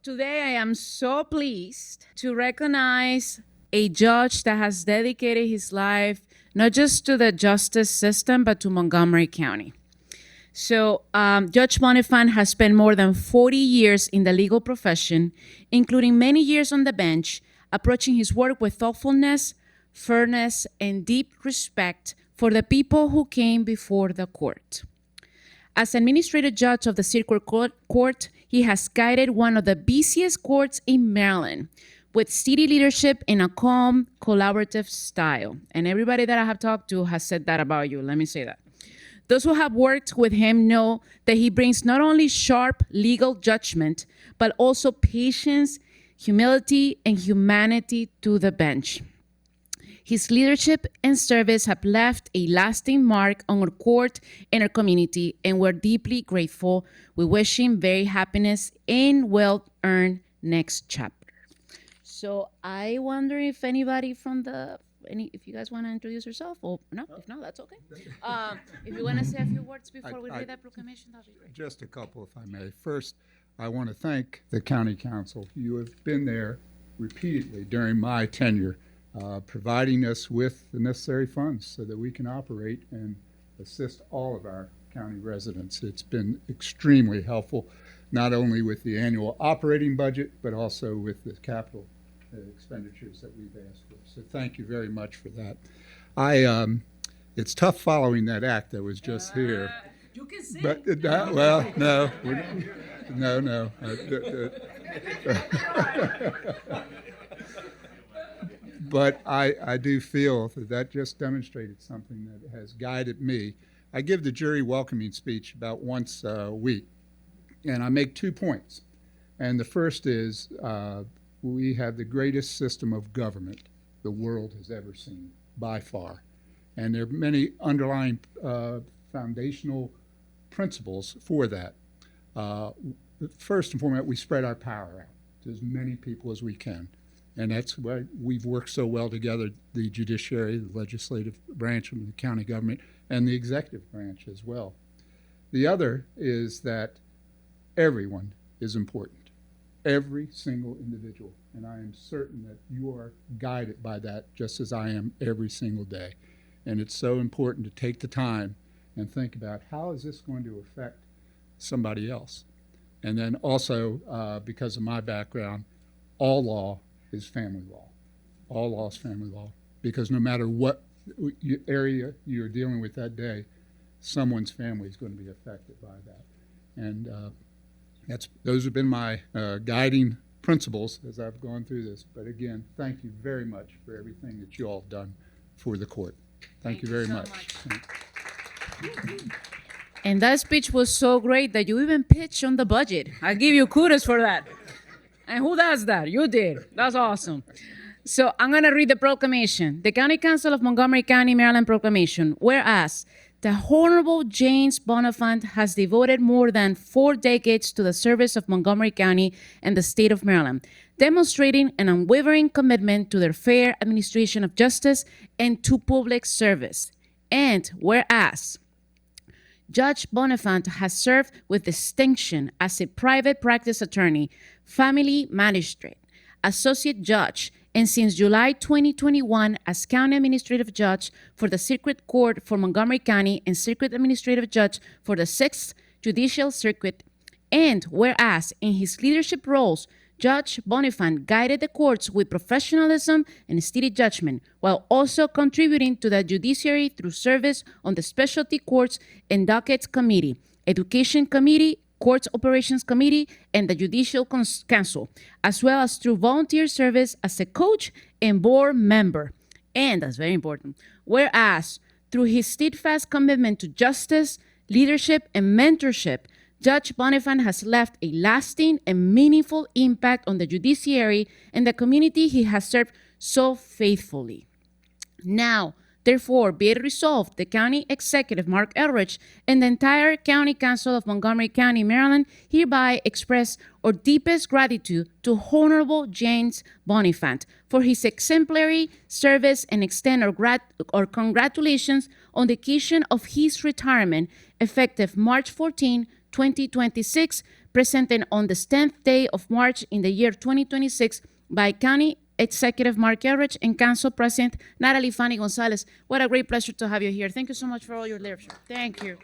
Today I am so pleased to recognize a judge that has dedicated his life not just to the justice system, but to Montgomery County. So Judge Bonifant has spent more than 40 years in the legal profession, including many years on the bench, approaching his work with thoughtfulness, fairness, and deep respect for the people who came before the court. As administrative judge of the Circuit Court, he has guided one of the busiest courts in Maryland with steady leadership in a calm, collaborative style. And everybody that I have talked to has said that about you. Let me say that. Those who have worked with him know that he brings not only sharp legal judgment, but also patience, humility, and humanity to the bench. His leadership and service have left a lasting mark on our court and our community, and we're deeply grateful. We wish him very happiness and well-earned next chapter. So I wonder if anybody from if you guys want to introduce yourself, or no, if not, that's okay. If you want to say a few words before we read that proclamation, that'd be great. Just a couple, if I may. First, I want to thank the county council. You have been there repeatedly during my tenure, providing us with the necessary funds so that we can operate and assist all of our county residents. It's been extremely helpful, not only with the annual operating budget, but also with the capital expenditures that we've asked for. So thank you very much for that. It's tough following that act that was just here. You can sing. But well, no. No. But I do feel that just demonstrated something that has guided me. I give the jury welcoming speech about once a week, and I make 2 points. And the first is we have the greatest system of government the world has ever seen, by far. And there are many underlying foundational principles for that. First and foremost, we spread our power out to as many people as we can. And that's why we've worked so well together, the judiciary, the legislative branch of the county government, and the executive branch as well. The other is that everyone is important, every single individual. And I am certain that you are guided by that just as I am every single day. And it's so important to take the time and think about how is this going to affect somebody else. And then also, because of my background, all law is family law. All law is family law, because no matter what area you're dealing with that day, someone's family is going to be affected by that. And those have been my guiding principles as I've gone through this. But again, thank you very much for everything that you all have done for the court. Thank you very so much. And that speech was so great that you even pitched on the budget. I give you kudos for that. And who does that? You did. That's awesome. So I'm going to read the proclamation. The County Council of Montgomery County, Maryland Proclamation. Whereas the Honorable James Bonifant has devoted more than 4 decades to the service of Montgomery County and the state of Maryland, demonstrating an unwavering commitment to their fair administration of justice and to public service. And whereas Judge Bonifant has served with distinction as a private practice attorney, family magistrate, associate judge, and since July 2021 as county administrative judge for the Circuit Court for Montgomery County and circuit administrative judge for the Sixth Judicial Circuit. And whereas in his leadership roles, Judge Bonifant guided the courts with professionalism and steady judgment, while also contributing to the judiciary through service on the Specialty Courts and Dockets Committee, Education Committee, Courts Operations Committee, and the Judicial Council, as well as through volunteer service as a coach and board member. And that's very important. Whereas through his steadfast commitment to justice, leadership, and mentorship, Judge Bonifant has left a lasting and meaningful impact on the judiciary and the community he has served so faithfully. Now, therefore, be it resolved, the County Executive, Mark Elrich, and the entire County Council of Montgomery County, Maryland, hereby express our deepest gratitude to Honorable James Bonifant for his exemplary service and extend our congratulations on the occasion of his retirement effective March 14, 2026, presented on the 10th day of March in the year 2026 by County Executive Mark Elrich and Council President Natali Fani-González. What a great pleasure to have you here. Thank you so much for all your leadership. Thank you.